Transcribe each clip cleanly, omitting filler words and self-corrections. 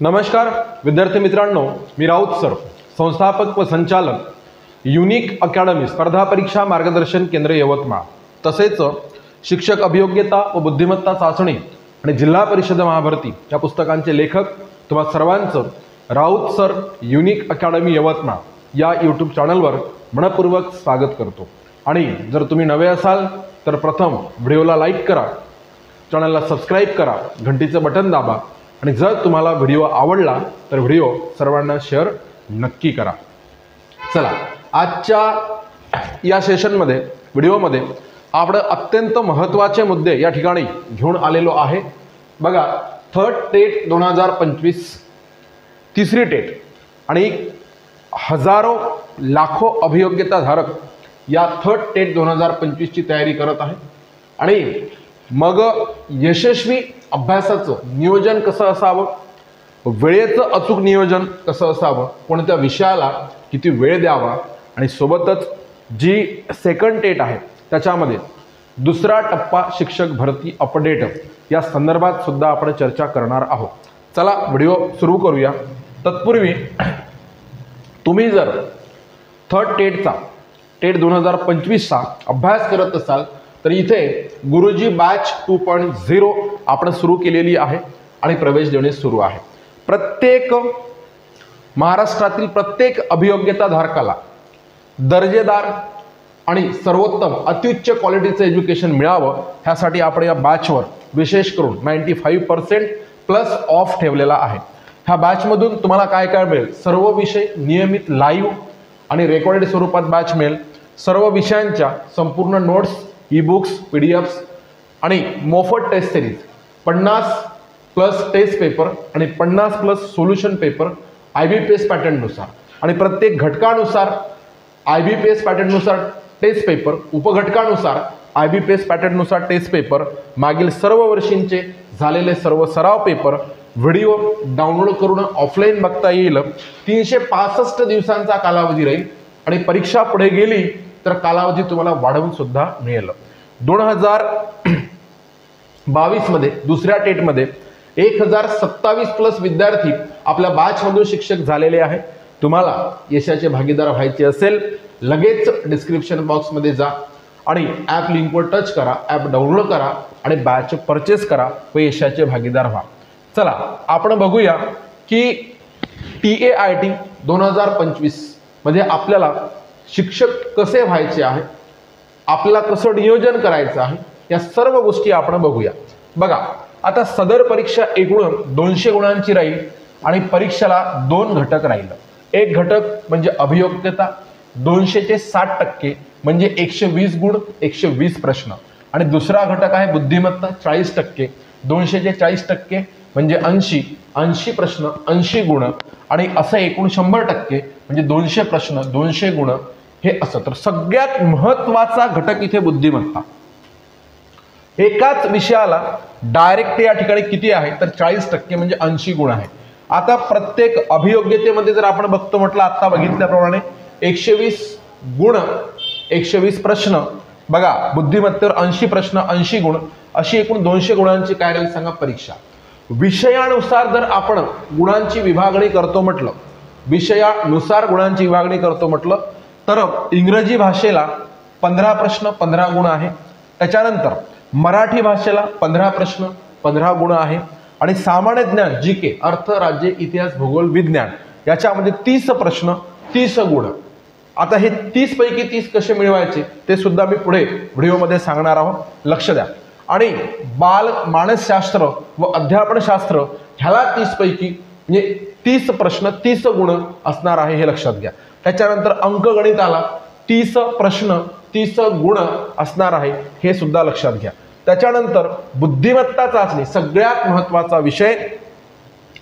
नमस्कार विद्यार्थी मित्रांनो, मी राऊत सर, संस्थापक व संचालक युनिक अकॅडमी स्पर्धा परीक्षा मार्गदर्शन केंद्र यवतमाळ, तसेच शिक्षक अभियोग्यता व बुद्धिमत्ता चाचणी आणि जिल्हा परिषद महाभरती या पुस्तकांचे लेखक तुम्हा सर्वांचं Raut sir unique academy Yavatmal या यूट्यूब चॅनलवर मनपूर्वक स्वागत करतो। आणि जर तुम्ही नवे असाल तर प्रथम व्हिडिओला लाईक करा, चॅनलला सबस्क्राईब करा, घंटीचं बटन दाबा आणि जर तुम्हाला व्हिडिओ आवडला तर व्हिडिओ सर्वांना शेअर नक्की करा। चला, आजच्या या सेशनमध्ये व्हिडिओमध्ये आपण अत्यंत महत्त्वाचे मुद्दे या ठिकाणी घेऊन आलेलो आहे। बघा, थर्ड टेट 2025 तिसरी टेट आणि हजारो लाखो अभियोग्यताधारक या थर्ड टेट 2025 ची तयारी करत आहे आणि मग यशस्वी अभ्यासाचं नियोजन कसं असावं, वेळेचं अचूक नियोजन कसं असावं, कोणत्या विषयाला किती वेळ द्यावा आणि सोबतच जी सेकंड टेट आहे त्याच्यामध्ये दुसरा टप्पा शिक्षक भरती अपडेट या संदर्भात सुद्धा आपण चर्चा करणार आहोत। चला व्हिडिओ सुरू करूया। तत्पूर्वी तुम्ही जर थर्ड टेटचा टेट 2025चा अभ्यास करत असाल तर इथे गुरुजी बॅच 2.0 आपण सुरू केलेली आहे आणि प्रवेश देणे सुरू आहे। प्रत्येक महाराष्ट्रातील प्रत्येक अभियोग्यताधारकाला दर्जेदार आणि सर्वोत्तम अत्युच्च क्वालिटीचं एज्युकेशन मिळावं ह्यासाठी आपण या बॅचवर विशेष करून 95% प्लस ऑफ ठेवलेला आहे। ह्या बॅचमधून तुम्हाला काय काय मिळेल? सर्व विषय नियमित लाईव्ह आणि रेकॉर्डेड स्वरूपात बॅच मिळेल। सर्व विषयांच्या संपूर्ण नोट्स, ई-बुक्स, पीडीएफ्स आणि मोफत टेस्ट सिरीज, 50+ टेस्ट पेपर आणि 50+ सोल्युशन पेपर IBPS पॅटर्ननुसार आणि प्रत्येक घटकानुसार IBPS पॅटर्ननुसार टेस्ट पेपर, उपघटकानुसार IBPS पॅटर्ननुसार टेस्ट पेपर, मागील सर्व वर्षींचे झालेले सर्व सराव पेपर व्हिडिओ डाउनलोड करून ऑफलाईन बघता येईल। 365 दिवसांचा कालावधी राहील आणि परीक्षा पुढे गेली तर कालावधी तुम्हाला वाढवून सुद्धा मिळेल। 2022 मध्ये दुसऱ्या टेटमध्ये 1027+ विद्यार्थी आपल्या बॅचमधून शिक्षक झालेले आहे। तुम्हाला यशाचे भागीदार व्हायचे असेल लगेच डिस्क्रिप्शन बॉक्समध्ये जा आणि ॲप लिंकवर टच करा, ॲप डाउनलोड करा आणि बॅच परचेस करा व यशाचे भागीदार व्हा। चला आपण बघूया की TAIT 2025 मध्ये आपल्याला शिक्षक कसे व्हायचे आहे, आपल्याला कसं नियोजन करायचं आहे, या सर्व गोष्टी आपण बघूया। बघा, आता सदर परीक्षा एकूण 200 गुणांची राहील आणि परीक्षेला 2 घटक राहील। एक घटक म्हणजे अभियोग्यता, 200 चे 60% म्हणजे 120 गुण, 120 प्रश्न आणि दुसरा घटक आहे बुद्धिमत्ता 40%, 200 चे 40% म्हणजे 80 प्रश्न 80 गुण आणि असं एकूण 100% म्हणजे 200 प्रश्न 200 गुण हे असं। तर सगळ्यात महत्त्वाचा घटक इथे बुद्धिमत्ता। एकाच विषयाला डायरेक्ट या ठिकाणी किती आहे तर 40% म्हणजे 80 गुण आहे। आता प्रत्येक अभियोग्यतेमध्ये जर आपण बघतो म्हटलं आता बघितल्याप्रमाणे 120 गुण 120 प्रश्न, बघा बुद्धिमत्तेवर 80 प्रश्न 80 गुण अशी एकूण 200 गुणांची काय राहील सांगा परीक्षा। विषयानुसार जर आपण गुणांची विभागणी करतो म्हटलं, विषयानुसार गुणांची विभागणी करतो म्हटलं तर इंग्रजी भाषेला 15 प्रश्न 15 गुण आहे। त्याच्यानंतर मराठी भाषेला 15 प्रश्न 15 गुण आहे आणि सामान्य ज्ञान GK अर्थ, राज्य, इतिहास, भूगोल, विज्ञान याच्यामध्ये 30 प्रश्न 30 गुण। आता हे 30 पैकी 30 कसे मिळवायचे ते सुद्धा मी पुढे व्हिडिओमध्ये सांगणार आहोत, लक्ष द्या। आणि बाल मानसशास्त्र व अध्यापनशास्त्र ह्याला 30 पैकी म्हणजे 30 प्रश्न 30 गुण असणार आहे, हे लक्षात घ्या। त्याच्यानंतर अंकगणिताला 30 प्रश्न 30 गुण असणार आहे, हे सुद्धा लक्षात घ्या। त्याच्यानंतर बुद्धिमत्ता चाचणी सगळ्यात महत्त्वाचा विषय,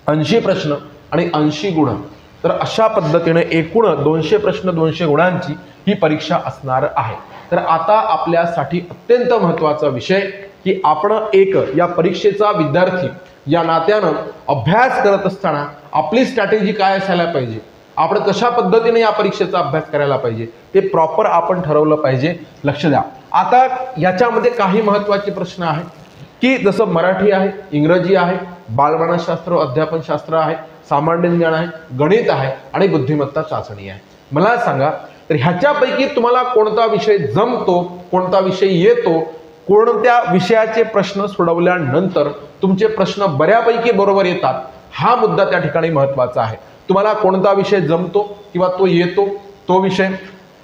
80 प्रश्न आणि 80 गुण। तर अशा पद्धतीने एकूण 200 प्रश्न 200 गुणांची ही परीक्षा असणार आहे। तर आता आपल्यासाठी अत्यंत महत्त्वाचा विषय की आपण एक या परीक्षेचा विद्यार्थी या नात्यानं अभ्यास करत असताना आपली स्ट्रॅटेजी काय असायला पाहिजे, आपण कशा पद्धतीने या परीक्षेचा अभ्यास करायला पाहिजे ते प्रॉपर आपण ठरवलं पाहिजे, लक्ष द्या। आता याच्यामध्ये काही महत्त्वाचे प्रश्न आहेत की जसं मराठी आहे, इंग्रजी आहे, बालमानसशास्त्र, अध्यापनशास्त्र आहे, सामान्य ज्ञान आहे, गणित आहे आणि बुद्धिमत्ता चाचणी आहे. मला सांगा तर ह्याच्यापैकी तुम्हाला कोणता विषय जमतो, कोणता विषय येतो, कोणत्या विषयाचे प्रश्न सोडवल्यानंतर तुमचे प्रश्न बऱ्यापैकी बरोबर येतात, हा मुद्दा त्या ठिकाणी महत्त्वाचा आहे. तुम्हाला कोणता विषय जमतो किंवा तो येतो, तो विषय,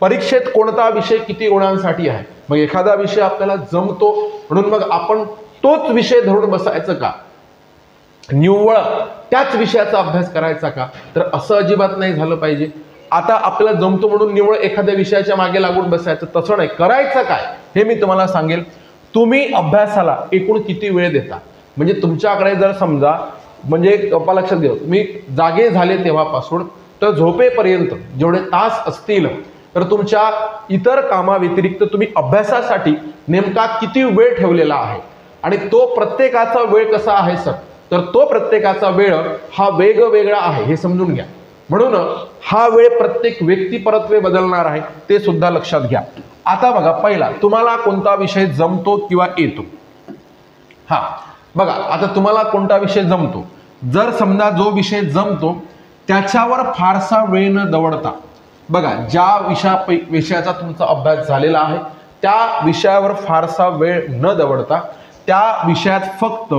परीक्षेत कोणता विषय किती गुणांसाठी आहे. मग एखादा विषय आपल्याला जमतो म्हणून मग आपण तोच विषय धरून बसायचं का, निव्वळ त्याच विषयाचा अभ्यास करायचा का, तर असं अजिबात नाही झालं पाहिजे. आता आपल्याला जमतो म्हणून निव्वळ एखाद्या विषयाच्या मागे लागून बसायचं, तसं नाही. करायचं काय हे मी तुम्हाला सांगेल. तुम्ही अभ्यासाला एकूण किती वेळ देता, म्हणजे तुमच्याकडे जर समजा, म्हणजे लक्षात घ्या, तुम्ही जागे झाले तेव्हापासून तर झोपेपर्यंत जेवढे तास असतील, तर तुमच्या इतर कामाव्यतिरिक्त तुम्ही अभ्यासासाठी नेमका किती वेळ ठेवलेला आहे आणि तो प्रत्येकाचा वेळ कसा आहे सर, तर तो प्रत्येकाचा वेळ हा वेगवेगळा आहे हे समजून घ्या. म्हणून हा वेळ प्रत्येक व्यक्ती परत्वे बदलणार आहे, ते सुद्धा लक्षात घ्या. आता बघा, पहिला तुम्हाला कोणता विषय जमतो किंवा येतो. हा बघा, आता तुम्हाला कोणता विषय जमतो, जर समजा जो विषय जमतो त्याच्यावर फारसा वेळ न दवडता, बघा ज्या विषयाचा तुमचा अभ्यास झालेला आहे त्या विषयावर फारसा वेळ न दवडता त्या विषयात फक्त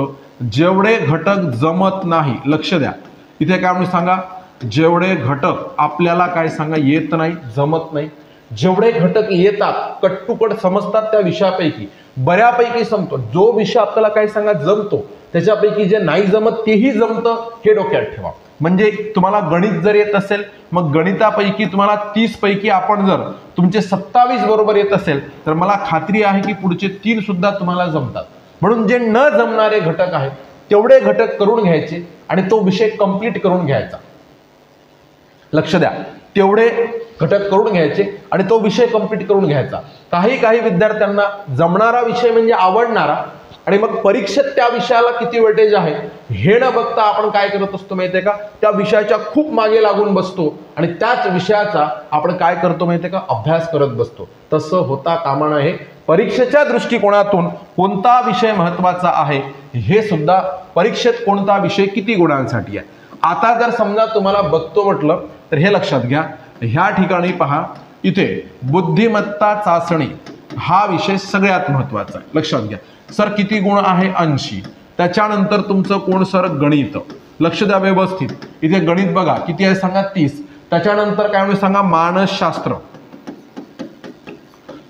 जेवढे घटक जमत नाही, लक्ष द्या इथे काय म्हणून सांगा, जेवढे घटक आपल्याला काय सांगा येत नाही, जमत नाही, जेवढे घटक येतात, कट समजतात त्या विषयापैकी बऱ्यापैकी समतो, जो विषय आपल्याला काय सांगा जमतो त्याच्यापैकी जे नाही जमत तेही जमतं, हे डोक्यात ठेवा. म्हणजे तुम्हाला गणित जर येत असेल, मग गणितापैकी तुम्हाला 30 पैकी आपण जर तुमचे 27 बरोबर येत असेल, तर मला खात्री आहे की पुढचे 3 सुद्धा तुम्हाला जमतात. म्हणून जे न जमणारे घटक आहेत तेवढे घटक करून घ्यायचे आणि तो विषय कंप्लीट करून घ्यायचा. लक्ष द्या, तेवढे घटक करून घ्यायचे आणि तो विषय कंप्लीट करून घ्यायचा. काही विद्यार्थ्यांना जमणारा विषय म्हणजे आवडणारा, आणि मग परीक्षेत त्या विषयाला किती वेटेज आहे हे न बघता आपण काय करत असतो माहितीये का, त्या विषयाच्या खूप मागे लागून बसतो आणि त्याच विषयाचा आपण काय करतो माहितीये का, अभ्यास करत बसतो. तसं होता कामा नये. परीक्षेच्या दृष्टिकोनातून कोणता विषय महत्त्वाचा आहे हे सुद्धा, परीक्षेत कोणता विषय किती गुणांसाठी आहे. आता जर समजा तुम्हाला बघतो म्हटलं तर हे लक्षात घ्या, ह्या ठिकाणी पहा, इथे बुद्धिमत्ता चाचणी हा विषय सगळ्यात महत्त्वाचा आहे. लक्षात घ्या सर, किती गुण आहे 80. त्याच्यानंतर तुमचं कोण सर, गणित. लक्ष द्या व्यवस्थित, इथे गणित बघा किती आहे सांगा 30. त्याच्यानंतर काय म्हणून सांगा, मानसशास्त्र,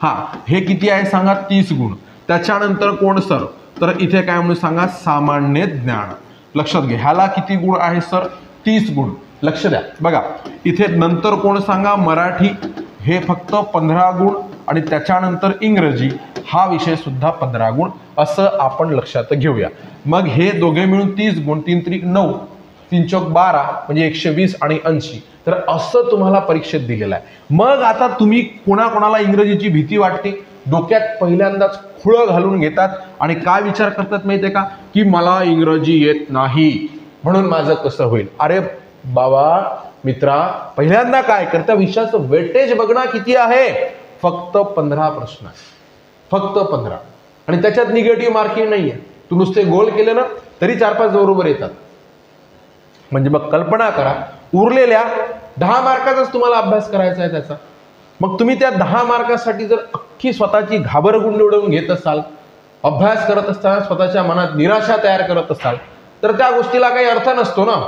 हा हे किती आहे सांगा 30 गुण. त्याच्यानंतर कोण सर, तर इथे काय म्हणून सांगा, सामान्य ज्ञान. लक्षात घ्या, ह्याला किती गुण आहे सर, 30 गुण. लक्ष द्या बघा, इथे नंतर कोण सांगा, मराठी, हे फक्त 15 गुण आणि त्याच्यानंतर इंग्रजी हा विषय सुद्धा 15 गुण, असं आपण लक्षात घेऊया. मग हे दोघे मिळून 30 गुण, 3 त्रिक 9, 3 चौक 12 म्हणजे 120 आणि 80. तर असं तुम्हाला परीक्षेत दिलेलं आहे. मग आता तुम्ही कोणाकोणाला इंग्रजीची भीती वाटते, डोक्यात पहिल्यांदाच खुळं घालून घेतात आणि काय विचार करतात माहितीये का, की मला इंग्रजी येत नाही म्हणून माझं कसं होईल. अरे बाबा मित्रा, पहिल्यांदा काय कर, त्या विषयाचं वेटेज बघणं किती आहे, फक्त 15 प्रश्न आहे, फक्त 15. आणि त्याच्यात निगेटिव्ह मार्किंग नाहीये. तू नुसते गोल केले ना तरी 4-5 बरोबर येतात. म्हणजे मग कल्पना करा, उरलेल्या 10 मार्काचाच तुम्हाला अभ्यास करायचा आहे त्याचा. मग तुम्ही त्या 10 मार्कासाठी जर अख्खी स्वतःची घाबरगुंड उडवून घेत असाल, अभ्यास करत असताना स्वतःच्या मनात निराशा तयार करत असाल, तर त्या गोष्टीला काही अर्थ नसतो ना.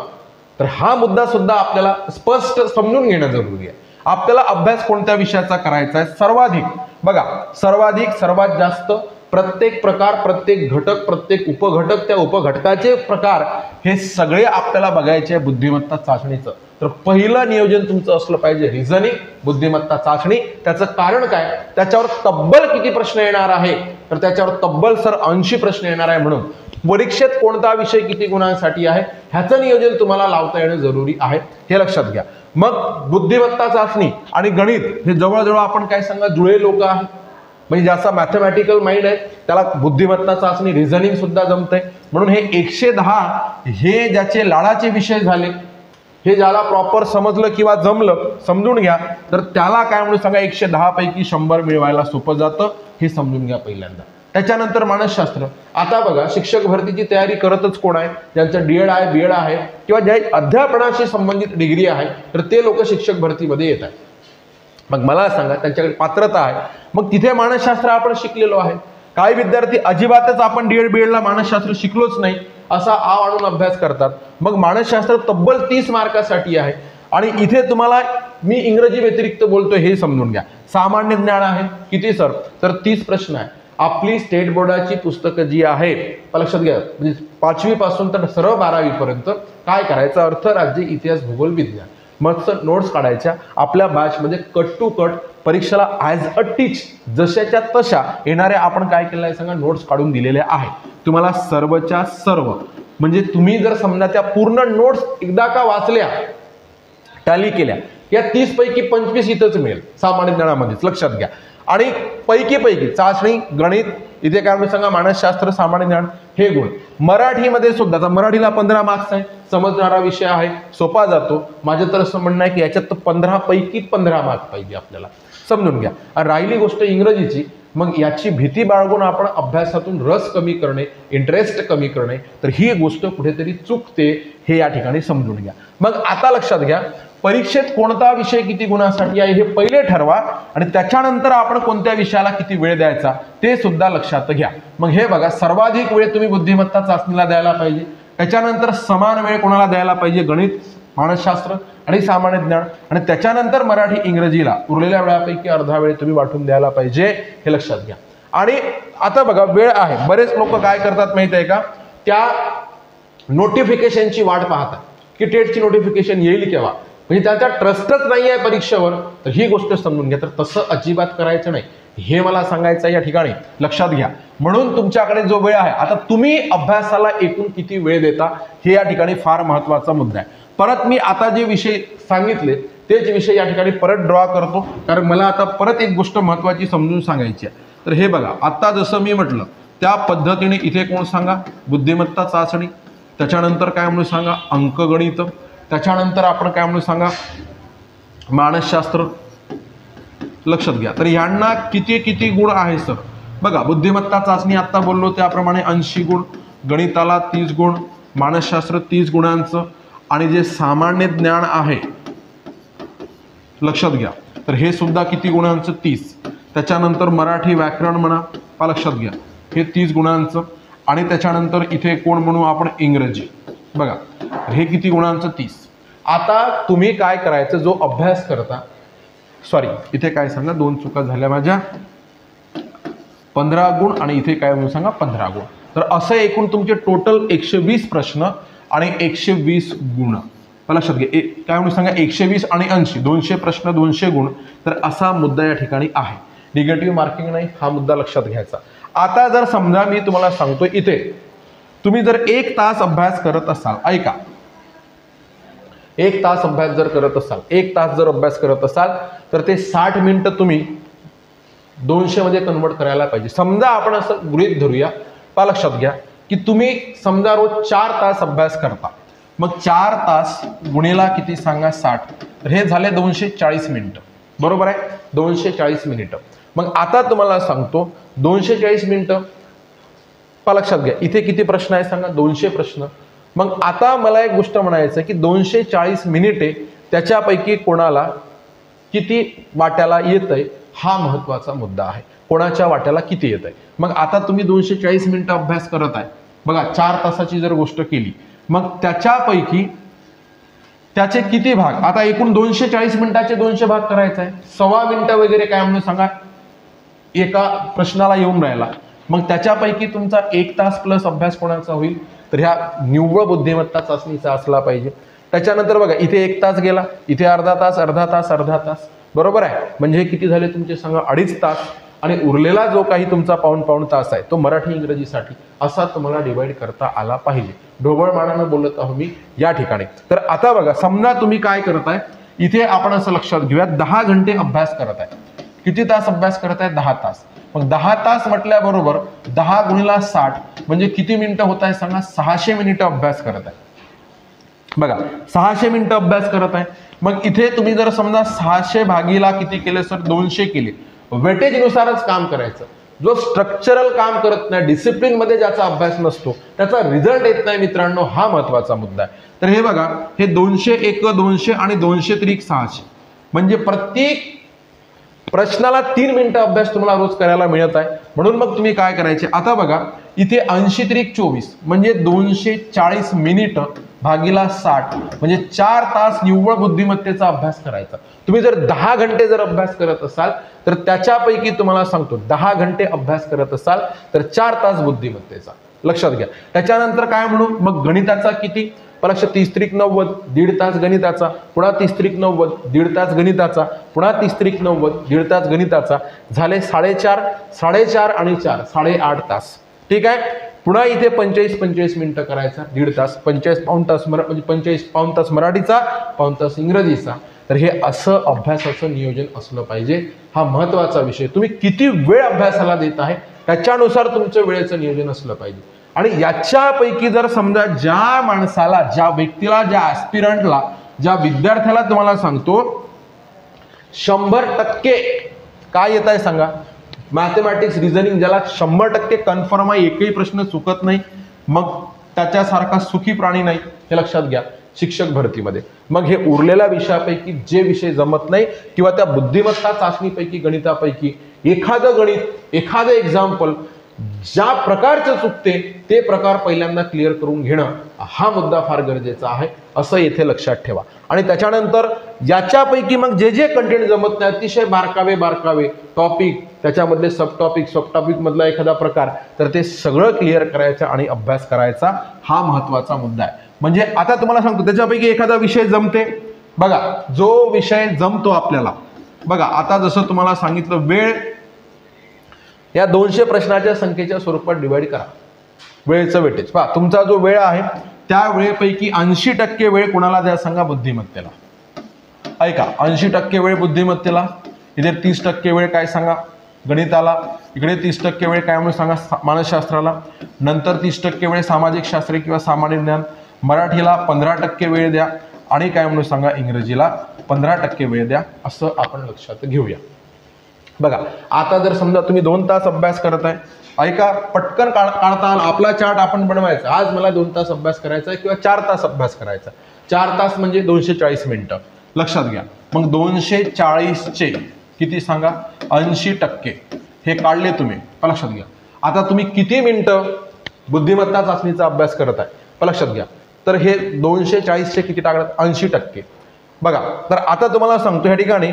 तर हा मुद्दा सुद्धा आपल्याला स्पष्ट समजून घेणं जरुरी आहे. आपल्याला अभ्यास कोणत्या विषयाचा करायचा आहे, सर्वाधिक बघा, सर्वात जास्त प्रत्येक प्रकार, प्रत्येक घटक, प्रत्येक उपघटक, त्या उपघटकाचे प्रकार, हे सगळे आपल्याला बघायचे आहे बुद्धिमत्ता चाचणीचं. तर पहिलं नियोजन तुमचं असलं पाहिजे रिझनिंग, बुद्धिमत्ता चाचणी. त्याचं कारण काय, त्याच्यावर तब्बल किती प्रश्न येणार आहे, तर त्याच्यावर तब्बल सर 80 प्रश्न येणार आहे. म्हणून परीक्षेत कोणता विषय किती गुणांसाठी आहे ह्याचं नियोजन तुम्हाला लावता येणं जरुरी आहे, हे लक्षात घ्या. मग बुद्धिमत्ता चाचणी आणि गणित हे जवळजवळ आपण काय सांगा, जुळे लोक आहेत. म्हणजे ज्याचा मॅथमॅटिकल माइंड आहे त्याला बुद्धिमत्ता चाचणी, रिझनिंग सुद्धा जमतंय. म्हणून हे 110 हे ज्याचे लाडाचे विषय झाले, हे ज्याला प्रॉपर समजलं किंवा जमलं, समजून घ्या, तर त्याला काय म्हणून सांगा 110 पैकी 100 मिळवायला सोपं जातं, हे समजून घ्या पहिल्यांदा. त्याच्यानंतर मानसशास्त्र. आता बघा शिक्षक भरतीची तयारी करतच कोण आहे, ज्यांचं डीएड आहे, बीएड आहे किंवा ज्या अध्यापनाशी संबंधित डिग्री आहे, तर ते लोक शिक्षक भरतीमध्ये येत आहेत. मग मला सांगा त्यांच्याकडे पात्रता आहे, मग तिथे मानसशास्त्र आपण शिकलेलो आहे. काही विद्यार्थी अजिबातच आपण डीएड बीएडला मानसशास्त्र शिकलोच नाही असा आव आणून अभ्यास करतात. मग मानसशास्त्र तब्बल 30 मार्कासाठी आहे. आणि इथे तुम्हाला मी इंग्रजी व्यतिरिक्त बोलतोय हे समजून घ्या. सामान्य ज्ञान आहे किती सर, तर 30 प्रश्न आहे. आपली स्टेट बोर्डाची पुस्तकं जी आहे लक्षात घ्या, म्हणजे 5वी पासून तर सर्व 12वी पर्यंत काय करायचं, अर्थ, राज्य, इतिहास, भूगोल, विज्ञान, मस्त नोट्स काढायच्या. आपल्या बॅचमध्ये कट टू कट परीक्षेला ॲज अ टीच जशाच्या तशा येणाऱ्या आपण काय केलं आहे सांगा, नोट्स काढून दिलेल्या आहे तुम्हाला सर्वच्या सर्व. म्हणजे तुम्ही जर समजा त्या पूर्ण नोट्स एकदा का वाचल्या, टॅली केल्या, या 30 पैकी 25 इथंच मिळेल सामान्य ज्ञानामध्येच, लक्षात घ्या. आणि पैकी चाचणी, गणित, इथे काय म्हणून सांगा, मानसशास्त्र, सामान्य ज्ञान हे गुण. मराठीमध्ये सुद्धा, आता मराठीला 15 मार्क्स आहे, समजणारा विषय आहे, सोपा जातो. माझं तर असं म्हणणं आहे की याच्यात 15 पैकी 15 मार्क पाहिजे आपल्याला, समजून घ्या. आणि राहिली गोष्ट इंग्रजीची, मग याची भीती बाळगून आपण अभ्यासातून रस कमी करणे, इंटरेस्ट कमी करणे, तर ही गोष्ट कुठेतरी चुकते हे या ठिकाणी समजून घ्या. मग आता लक्षात घ्या, परीक्षेत कोणता विषय किती गुणांसाठी आहे हे पहिले ठरवा आणि त्याच्यानंतर आपण कोणत्या विषयाला किती वेळ द्यायचा ते सुद्धा लक्षात घ्या. मग हे बघा, सर्वाधिक वेळ तुम्ही बुद्धिमत्ता चाचणीला द्यायला पाहिजे. त्याच्यानंतर समान वेळ कोणाला द्यायला पाहिजे, गणित, मानसशास्त्र आणि सामान्य ज्ञान. आणि त्याच्यानंतर मराठी, इंग्रजीला उरलेल्या वेळापैकी अर्धा वेळ तुम्ही वाटून द्यायला पाहिजे, हे लक्षात घ्या. आणि आता बघा वेळ आहे, बरेच लोक काय करतात माहिती आहे का, त्या नोटिफिकेशनची वाट पाहतात की टेटची नोटिफिकेशन येईल केव्हा, म्हणजे त्याचा ट्रस्टच नाही आहे परीक्षेवर, तर ही गोष्ट समजून घ्या. तर तसं अजिबात करायचं नाही, हे मला सांगायचं या ठिकाणी, लक्षात घ्या. म्हणून तुमच्याकडे जो वेळ आहे, आता तुम्ही अभ्यासाला एकूण किती वेळ देता हे या ठिकाणी फार महत्त्वाचा मुद्दा आहे. परत मी आता जे विषय सांगितले तेच विषय या ठिकाणी परत ड्रॉ करतो, कारण मला आता परत एक गोष्ट महत्त्वाची समजून सांगायची आहे. तर हे बघा, आता जसं मी म्हटलं त्या पद्धतीने इथे कोण सांगा, बुद्धिमत्ता चाचणी, त्याच्यानंतर काय म्हणून सांगा, अंकगणित, त्याच्यानंतर आपण काय म्हणून सांगा, मानसशास्त्र, लक्षात घ्या. तर यांना किती किती गुण आहे सर, बघा बुद्धिमत्ता चाचणी आत्ता बोललो त्याप्रमाणे 80 गुण, गणिताला 30 गुण, मानसशास्त्र 30 गुणांचं, आणि जे सामान्य ज्ञान आहे लक्षात घ्या, तर हे सुद्धा किती गुणांचं, 30. त्याच्यानंतर मराठी व्याकरण म्हणा, लक्षात घ्या, हे 30 गुणांचं. आणि त्याच्यानंतर इथे कोण म्हणू आपण, इंग्रजी, बघा हे किती गुणांचं, 30. आता तुम्ही काय करायचं, जो अभ्यास करता, सॉरी इथे काय सांगा, 2 चुका झाल्या माझ्या, 15 गुण आणि इथे काय म्हणून सांगा 15 गुण. तर असं एकूण तुमचे टोटल 120 प्रश्न आणि 120 गुण. लक्षात घ्या, काय म्हणून सांगा 120 आणि 80, 200 प्रश्न 200 गुण. तर असा मुद्दा या ठिकाणी आहे, निगेटिव्ह मार्किंग नाही, हा मुद्दा लक्षात घ्यायचा. आता जर समजा मी तुम्हाला सांगतो, इथे तुम्ही जर 1 तास अभ्यास करत असाल, ऐका, 1 तास अभ्यास जर करत असाल, 1 तास जर अभ्यास करत असाल, तर ते 60 मिनिटं तुम्ही 200 मध्ये कन्वर्ट करायला पाहिजे. समजा आपण असं गृहीत धरूया, लक्षात घ्या की तुम्ही समजा रोज 4 तास अभ्यास करता, मग 4 तास गुणिला किती सांगा 60, तर हे झाले 240 मिनिटं, बरोबर आहे, 240 मिनिटं. मग आता तुम्हाला सांगतो 240 मिनिटं, लक्षात घ्या इथे किती प्रश्न आहे सांगा, 200 प्रश्न. मग आता मला एक गोष्ट म्हणायचं की 240 मिनिटे त्याच्यापैकी कोणाला किती वाट्याला येतंय हा महत्त्वाचा मुद्दा आहे, कोणाच्या वाट्याला किती येतंय. मग आता तुम्ही 240 मिनिटं अभ्यास करत आहे, बघा 4 तासाची जर गोष्ट केली, मग त्याच्यापैकी त्याचे किती भाग, आता एकूण 240 मिनिटाचे 200 भाग करायचा आहे, 1.25 मिनिटं वगैरे काय म्हणून सांगा एका प्रश्नाला येऊन राहिला. मग त्याच्यापैकी तुमचा 1 तास प्लस अभ्यास कोणाचा होईल, तर ह्या निव्वळ बुद्धिमत्ता चाचणीचा असला पाहिजे. त्याच्यानंतर बघा इथे 1 तास गेला, इथे अर्धा तास, बरोबर आहे, म्हणजे किती झाले तुमचे सांगा 2.5 तास. आणि उरलेला जो काही तुमचा पाऊण तास आहे तो मराठी इंग्रजीसाठी असा तुम्हाला डिवाइड करता आला पाहिजे. ढोबळ मानानं बोलत आहो मी या ठिकाणी. तर आता बघा, समजा तुम्ही काय करताय, इथे आपण असं लक्षात घेऊया 10 घंटे अभ्यास करत आहे. किती तास अभ्यास करत आहे, 10 तास. मग 10 तास म्हटल्याबरोबर 10 गुणिला 60 म्हणजे किती मिनिटं होत आहे सांगा, 600 मिनिटं अभ्यास करत आहे. बघा 600 मिनिटं अभ्यास करत आहे. मग इथे तुम्ही जर समजा 600 भागीला किती केले सर, 200 केले, वेटेजनुसारच काम करायचं. जो स्ट्रक्चरल काम करत नाही, डिसिप्लिन मध्ये ज्याचा अभ्यास नसतो, त्याचा रिझल्ट येत नाही मित्रांनो, हा महत्वाचा मुद्दा आहे. तर हे बघा, हे 200, 1, 200 आणि 200 त्रिक 600 म्हणजे प्रत्येक प्रश्नाला 3 मिनिटं अभ्यास तुम्हाला रोज करायला मिळत आहे. म्हणून मग तुम्ही काय करायचे, आता बघा इथे 80 त्रिक 24 म्हणजे 240 मिनिट भागीला 60 म्हणजे 4 तास निव्वळ बुद्धिमत्तेचा अभ्यास करायचा. तुम्ही जर 10 घंटे जर अभ्यास करत असाल तर त्याच्यापैकी तुम्हाला सांगतो 10 घंटे अभ्यास करत असाल तर 4 तास बुद्धिमत्तेचा. लक्षात घ्या. त्याच्यानंतर काय म्हणू, मग गणिताचा किती, परीक्षा 30 त्रिक 90 1.5 तास गणिताचा, पुन्हा 30 त्रिक 90 1.5 तास गणिताचा, पुन्हा 30 त्रिक 90 1.5 तास गणिताचा, झाले 4.5 4.5 आणि 4 8.5 तास. ठीक आहे. पुन्हा इथे 45 मिनिटं करायचा, 1.5 तास, 45 पाऊण तास म्हणजे 45 पाऊण तास मराठीचा, पाऊण तास इंग्रजीचा. तर हे असं अभ्यासाचं नियोजन असलं पाहिजे. हा महत्वाचा विषय. तुम्ही किती वेळ अभ्यासाला देत आहे त्याच्यानुसार तुमचं वेळेचं नियोजन असलं पाहिजे. आणि याच्यापैकी जर समजा ज्या माणसाला, ज्या व्यक्तीला, ज्या ॲस्पिरंटला, ज्या विद्यार्थ्याला तुम्हाला सांगतो 100% काय येत आहे सांगा, मॅथमॅटिक्स रिझनिंग ज्याला 100% कन्फर्म आहे, एकही प्रश्न चुकत नाही, मग त्याच्यासारखा सुखी प्राणी नाही, हे लक्षात घ्या शिक्षक भरतीमध्ये. मग हे उरलेल्या विषयापैकी जे विषय जमत नाही किंवा त्या बुद्धिमत्ता चाचणीपैकी, गणितापैकी एखादं गणित, एखादं एक्झाम्पल ज्या प्रकारचं चुकते ते प्रकार पहिल्यांदा क्लिअर करून घेणं, हा मुद्दा फार गरजेचा आहे, असं येथे लक्षात ठेवा. आणि त्याच्यानंतर याच्यापैकी मग जे जे कंटेंट जमत नाही, अतिशय बारकावे टॉपिक, त्याच्यामधले सब टॉपिक मधला एखादा प्रकार, तर ते सगळं क्लिअर करायचं आणि अभ्यास करायचा, हा महत्वाचा मुद्दा आहे. म्हणजे आता तुम्हाला सांगतो त्याच्यापैकी एखादा विषय जमते, बघा जो विषय जमतो आपल्याला, बघा आता जसं तुम्हाला सांगितलं, वेळ या 200 प्रश्नाच्या संख्येच्या स्वरूपात डिवाइड करा, वेळेचं वेटेज पहा. तुमचा जो वेळ आहे त्या वेळेपैकी 80% वेळ कोणाला द्या सांगा, बुद्धिमत्तेला. ऐका, 80% वेळ बुद्धिमत्तेला, इथे 30% वेळ काय सांगा गणिताला, इकडे 30% वेळ काय म्हणून सांगा मानसशास्त्राला, नंतर 30% वेळ सामाजिक शास्त्र किंवा सामान्य ज्ञान, मराठीला 15% वेळ द्या आणि काय म्हणून सांगा इंग्रजीला 15% वेळ द्या, असं आपण लक्षात घेऊया. बघा आता जर समजा तुम्ही 2 तास अभ्यास करत आहे, ऐका पटकन काढता आपला चार्ट आपण बनवायचा. आज मला 2 तास अभ्यास करायचा आहे किंवा 4 तास अभ्यास करायचा, 4 तास म्हणजे 240 मिनिटं, लक्षात घ्या. मग 240चे किती सांगा, 80% हे काढले तुम्ही, लक्षात घ्या. आता तुम्ही किती मिनिटं बुद्धिमत्ता चाचणीचा अभ्यास करत आहे, लक्षात घ्या. तर हे 240चे किती टाकतात, 80%. बघा तर आता तुम्हाला सांगतो, ह्या ठिकाणी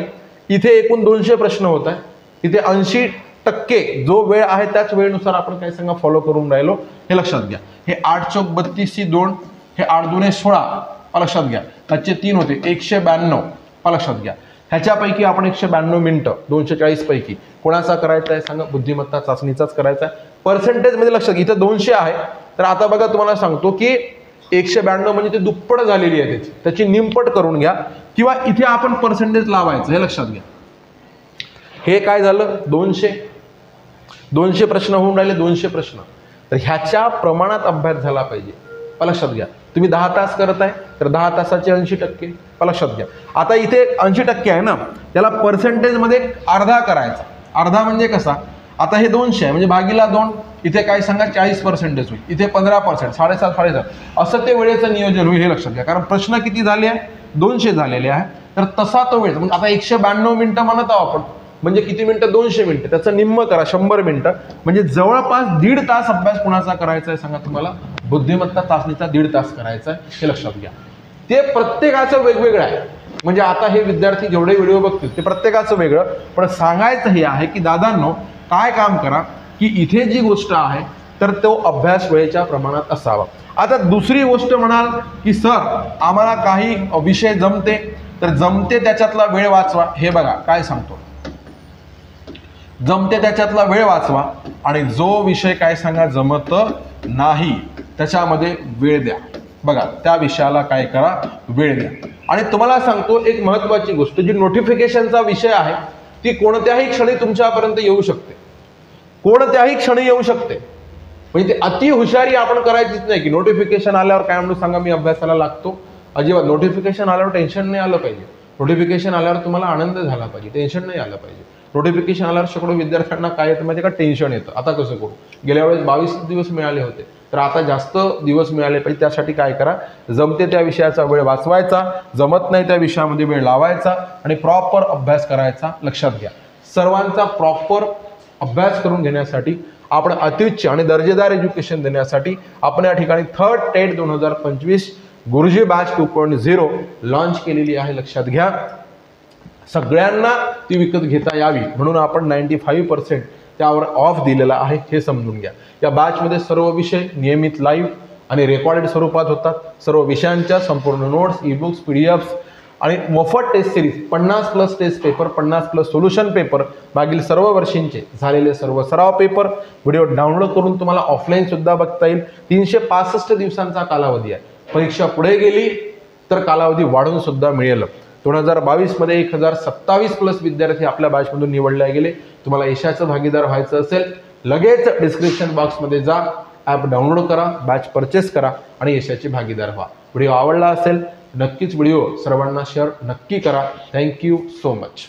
इथे एकूण 200 प्रश्न होत आहे, इथे 80% जो वेळ आहे त्याच वेळेनुसार आपण काय सांगा फॉलो करून राहिलो, हे लक्षात घ्या. हे 8 चौक 32 2, हे 8 दुने 16, लक्षात घ्या. त्याचे 3 होते 192, लक्षात घ्या. ह्याच्यापैकी आपण 192 मिनिटं 240 पैकी कोणाचा करायचा आहे सांगा, बुद्धिमत्ता चाचणीचाच करायचा आहे. पर्सेंटेज मध्ये लक्षात, इथं 200 आहे, तर आता बघा तुम्हाला सांगतो की 192 म्हणजे ते दुप्पट झालेली आहे त्याची निमपट करून घ्या, किंवा इथे आपण पर्सेंटेज लावायचं, हे लक्षात घ्या. हे काय झालं, 200 प्रश्न होऊन राहिले, 200 प्रश्न, तर ह्याच्या प्रमाणात अभ्यास झाला पाहिजे, लक्षात घ्या. तुम्ही 10 तास करत आहे तर 10 तासाचे 80%, लक्षात घ्या. आता इथे 80% आहे ना, त्याला पर्सेंटेज मध्ये अर्धा करायचा. अर्धा म्हणजे कसा, आता हे 200 आहे म्हणजे भागीला 2, इथे काय सांगा 40% होईल, इथे 15%, 7.5 असं ते वेळेचं नियोजन होईल, हे लक्षात घ्या. कारण प्रश्न किती झाले आहे, 200 झालेले आहे, तर तसा तो वेळ. मग आता 192 मिनिटं म्हणत आहोत आपण, म्हणजे किती मिनिटं, 200 मिनिटं, त्याचं निम्म करा 100 मिनिटं, म्हणजे जवळपास 1.5 तास अभ्यास कोणाचा करायचा आहे सांगा तुम्हाला, बुद्धिमत्ता चाचणीचा 1.5 तास करायचा आहे, हे लक्षात घ्या. ते प्रत्येकाचं वेगवेगळं आहे. म्हणजे आता हे विद्यार्थी जेवढे व्हिडिओ बघतील ते प्रत्येकाचं वेगळं, पण सांगायचं हे आहे की दादांनो काय काम करा की इथे जी गोष्ट आहे तर तो अभ्यास वेळेच्या प्रमाणात असावा. आता दुसरी गोष्ट म्हणाल की सर आम्हाला काही विषय जमते, तर जमते त्याच्यातला वेळ वाचवा. हे बघा काय सांगतो, जमते त्याच्यातला वेळ वाचवा आणि जो विषय काय सांगा जमत नाही त्याच्यामध्ये वेळ द्या. बघा त्या विषयाला काय करा, वेळ द्या. आणि तुम्हाला सांगतो एक महत्त्वाची गोष्ट, जी नोटिफिकेशनचा विषय आहे ती कोणत्याही क्षणी तुमच्यापर्यंत येऊ शकते, कोणत्याही क्षणी येऊ शकते. म्हणजे ते अति हुशारी आपण करायचीच नाही की नोटिफिकेशन आल्यावर काय म्हणून सांगा मी अभ्यासाला लागतो. अजिबात. नोटिफिकेशन आल्यावर टेन्शन नाही आलं पाहिजे, नोटिफिकेशन आल्यावर तुम्हाला आनंद झाला पाहिजे, टेन्शन नाही आलं पाहिजे. नोटिफिकेशन आल्यावर शेकडो विद्यार्थ्यांना काय येतं माहिती का, टेन्शन येतं. आता कसं करू, गेल्या वेळेस 22 दिवस मिळाले होते, तर आता जास्त दिवस मिळाले पाहिजे. त्यासाठी काय करा, जमते त्या विषयाचा वेळ वाचवायचा, जमत नाही त्या विषयामध्ये वेळ लावायचा आणि प्रॉपर अभ्यास करायचा. लक्षात घ्या, सर्वांचा प्रॉपर अभ्यास करून घेण्यासाठी, आपण अत्युच्च आणि दर्जेदार एज्युकेशन देण्यासाठी आपण या ठिकाणी थर्ड टेट 2025 गुरुजी बॅच 2.0 लॉन्च केलेली आहे. लक्षात घ्या, सगळ्यांना ती विकत घेता यावी म्हणून आपण 95% त्यावर ऑफ दिलेला आहे, हे समजून घ्या. या बॅचमध्ये सर्व विषय नियमित लाईव्ह आणि रेकॉर्डेड स्वरूपात होतात. सर्व विषयांच्या संपूर्ण नोट्स, ई बुक्स, PDFs आणि मोफत test series, 50+ test paper, 50+ solution paper, मागील सर्व वर्षींचे झालेले सर्व सराव पेपर व्हिडिओ डाउनलोड करून तुम्हाला ऑफलाईन सुद्धा बघता येईल. 365 दिवसांचा कालावधी आहे. परीक्षा पुढे गेली तर कालावधी वाढून सुद्धा मिळेल. 2022 मध्ये 1027+ विद्यार्थी आपल्या बॅचमधून निवडले गेले. तुम्हाला यशाचं भागीदार व्हायचं असेल, लगेच डिस्क्रिप्शन बॉक्समध्ये जा, ॲप डाउनलोड करा, बॅच परचेस करा आणि यशाचे भागीदार व्हा. व्हिडिओ आवडला असेल नक्कीच व्हिडिओ सर्वांना शेअर नक्की करा. Thank you so much.